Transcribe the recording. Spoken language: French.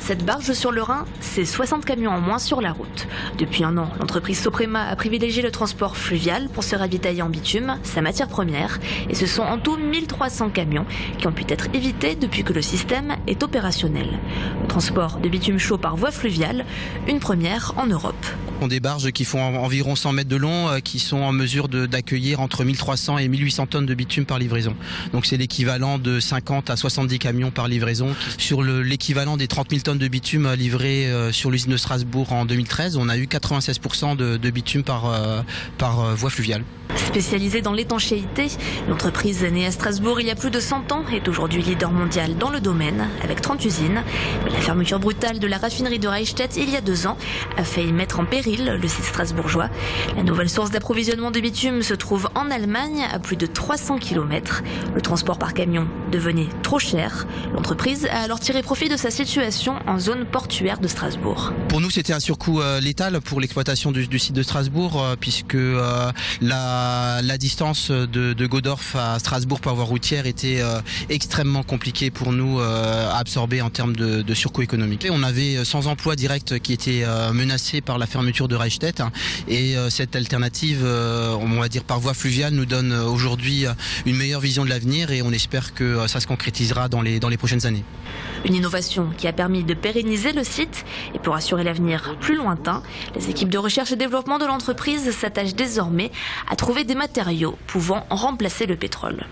27 barges sur le Rhin, c'est 60 camions en moins sur la route. Depuis un an, l'entreprise Soprema a privilégié le transport fluvial pour se ravitailler en bitume, sa matière première. Et ce sont en tout 1300 camions qui ont pu être évités depuis que le système est opérationnel. Le transport de bitume chaud par voie fluviale, une première en Europe. On a des barges qui font environ 100 mètres de long, qui sont en mesure d'accueillir entre 1300 et 1800 tonnes de bitume par livraison. Donc c'est l'équivalent de 50 à 70 camions par livraison. Sur l'équivalent des 30 000 tonnes de bitume livrées sur l'usine de Strasbourg en 2013, on a eu 96% de bitume par voie fluviale. Spécialisée dans l'étanchéité, l'entreprise née à Strasbourg il y a plus de 100 ans est aujourd'hui leader mondial dans le domaine, avec 30 usines. Mais la fermeture brutale de la raffinerie de Reichstett il y a 2 ans a failli mettre en péril le site strasbourgeois. La nouvelle source d'approvisionnement de bitume se trouve en Allemagne, à plus de 300 km. Le transport par camion devenait trop cher. L'entreprise a alors tiré profit de sa situation en zone portuaire de Strasbourg. Pour nous, c'était un surcoût létal pour l'exploitation du site de Strasbourg, puisque la distance de Godorf à Strasbourg par voie routière était extrêmement compliquée pour nous à absorber en termes de surcoût économique. Et on avait 100 emplois directs qui étaient menacés par la fermeture de Reichstett, et cette alternative, on va dire par voie fluviale, nous donne aujourd'hui une meilleure vision de l'avenir, et on espère que ça se concrétisera dans les prochaines années. Une innovation qui a permis de pérenniser le site, et pour assurer l'avenir plus lointain, les équipes de recherche et développement de l'entreprise s'attachent désormais à trouver des matériaux pouvant remplacer le pétrole.